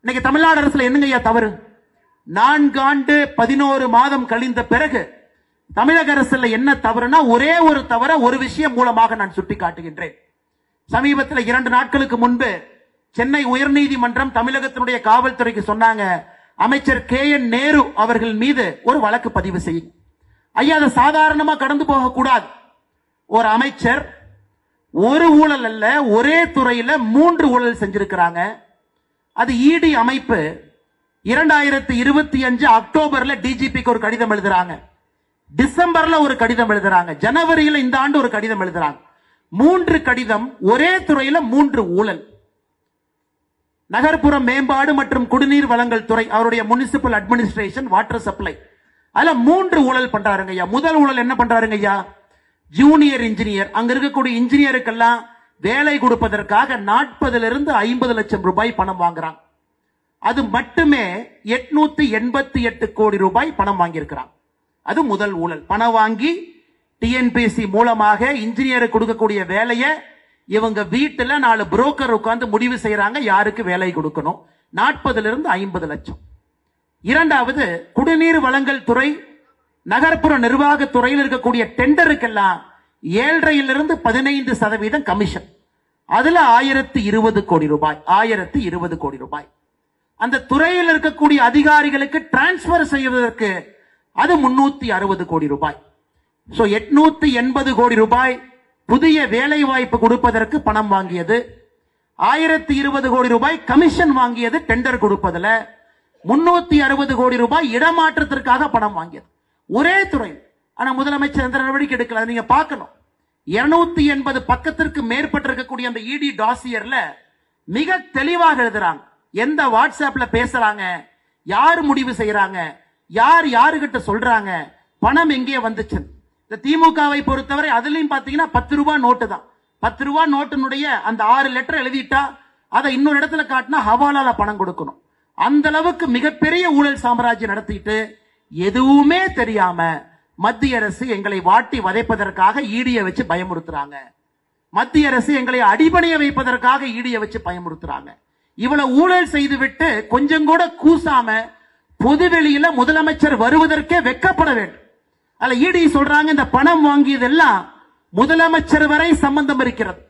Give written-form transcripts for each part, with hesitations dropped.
இன்னைக்கு தமிழ்நாடு அரசுல என்னங்க தவறு? 4 ஆண்டு 11 மாதம் கழிந்த பிறகு தமிழக அரசுல என்ன தவறுனா, ஒரே ஒரு தவற ஒரு விஷயம் மூலமாக நான் சுட்டி காட்டுகின்றேன். சமீபத்தில் 2 நாட்களுக்கு முன்பு சென்னை உயர்நீதிமன்றம் தமிழகத்தினுடைய காவல்துறைக்கு சொன்னாங்க, அமைச்சர் KN நேரு அவர்கள் மீது ஒரு வழக்கு பதிவு செய்யும். ஐயா, அதை சாதாரணமா கடந்து போக கூடாது. ஒரு அமைச்சர் ஒரு ஊழல் அல்ல, ஒரே துறையில 3 ஊழல் செஞ்சிருக்கிறாங்க. அது இடி அமைப்பு 2025 அக்டோபர்ல டிஜிபிக்கு ஒரு கடிதம் எழுதுறாங்க, டிசம்பர்ல ஒரு கடிதம் எழுதுறாங்க, ஜனவரியில இந்த ஆண்டு ஒரு கடிதம் எழுதுறாங்க. 3 கடிதம், ஒரே துறையில 3 ஊழல். நகர்ப்புற மேம்பாடு மற்றும் குடிநீர் வழங்கல் துறை, அவருடைய முனிசிபல் அட்மினிஸ்ட்ரேஷன், வாட்டர் சப்ளை, அதுல 3 ஊழல் பண்றாருங்க ஐயா. முதல் ஊழல் என்ன பண்றாருங்க ஐயா? ஜூனியர் இன்ஜினியர், அங்க இருக்கக்கூடிய இன்ஜினியருக்கெல்லாம் வேலை கொடுப்பதற்காக 40 to 50 லட்சம் ரூபாய் பணம் வாங்குறாங்க. அது மட்டுமே 888 கோடி ரூபாய் பணம் வாங்கியிருக்கிறாங்க. அது முதல் ஊழல். பணம் வாங்கி டிஎன்பிஎஸ்சி மூலமாக இன்ஜினியருக்கு கொடுக்கக்கூடிய வேலையை இவங்க வீட்டுல 4 புரோக்கர் உட்கார்ந்து முடிவு செய்யறாங்க யாருக்கு வேலை கொடுக்கணும். 40 to 50 லட்சம். இரண்டாவது, குடிநீர் வழங்கல் துறை, நகர்ப்புற நிர்வாக துறையில் இருக்கக்கூடிய டெண்டருக்கெல்லாம் 7.5 to 15% கமிஷன். அதுல 1020 கோடி ரூபாய். 1020 கோடி ரூபாய் அந்த துறையில் இருக்கக்கூடிய அதிகாரிகளுக்கு டிரான்ஸ்பர் செய்வதற்கு அது 360 கோடி ரூபாய். 880 கோடி ரூபாய் புதிய வேலை வாய்ப்பு கொடுப்பதற்கு பணம் வாங்கியது. 1020 கோடி ரூபாய் கமிஷன் வாங்கியது டெண்டர் கொடுப்பதில். 360 கோடி ரூபாய் இடமாற்றத்திற்காக பணம் வாங்கியது. ஒரே துறை. ஆனா முதலமைச்சர் எந்த நடவடிக்கை எடுக்கல. நீங்க பார்க்கணும், 280 பக்கத்திற்கு மேற்பட்டு இருக்கக்கூடிய அந்த இடி டாசியர்ல மிக தெளிவாக எழுதுறாங்க, எந்த வாட்ஸ்அப்ல பேசுறாங்க, யார் முடிவு செய்யறாங்க, யார் யாருகிட்ட சொல்றாங்க, பணம் எங்கே வந்துச்சு. இந்த திமுகவை பொறுத்தவரை அதுலயும் பாத்தீங்கன்னா 10 ரூபாய் நோட்டு தான். 10 ரூபாய் நோட்டினுடைய அந்த 6 லெட்டர் எழுதிட்டா அதை இன்னொரு இடத்துல காட்டினா ஹவாலால பணம் கொடுக்கணும். அந்த அளவுக்கு மிகப்பெரிய ஊழல் சாம்ராஜ்யம் நடத்திட்டு எதுவுமே தெரியாம மத்திய அரசு எங்களை வாட்டி வதைப்பதற்காக ஈடிய வச்சு பயமுறுத்துறாங்க. மத்திய அரசு எங்களை அடிபணிய வைப்பதற்காக ஈடிய வச்சு பயமுறுத்துறாங்க. இவ்வளவு ஊழல் செய்துவிட்டு கொஞ்சம் கூட கூசாம பொதுவெளியில முதலமைச்சர் வருவதற்கே வெக்கப்பட வேண்டும். அதுல இடி சொல்றாங்க, இந்த பணம் வாங்கியதெல்லாம் முதலமைச்சர் வரை சம்பந்தம் இருக்கிறது.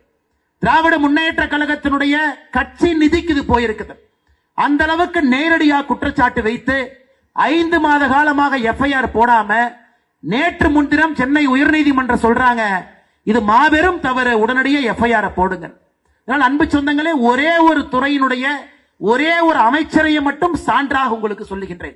திராவிட முன்னேற்ற கழகத்தினுடைய கட்சி நிதிக்கு இது போயிருக்குது. அந்த அளவுக்கு நேரடியாக குற்றச்சாட்டு வைத்து 5 மாத காலமாக எஃப்ஐஆர் போடாம நேற்று முன்தினம் சென்னை உயர்நீதிமன்றம் சொல்றாங்க, இது மாபெரும் தவறு, உடனடியாக எஃப்ஐஆர் போடுங்க. அன்பு சொந்தங்களே, ஒரே ஒரு துறையினுடைய ஒரே ஒரு அமைச்சரையை மட்டும் சான்றாக உங்களுக்கு சொல்லுகின்றேன்.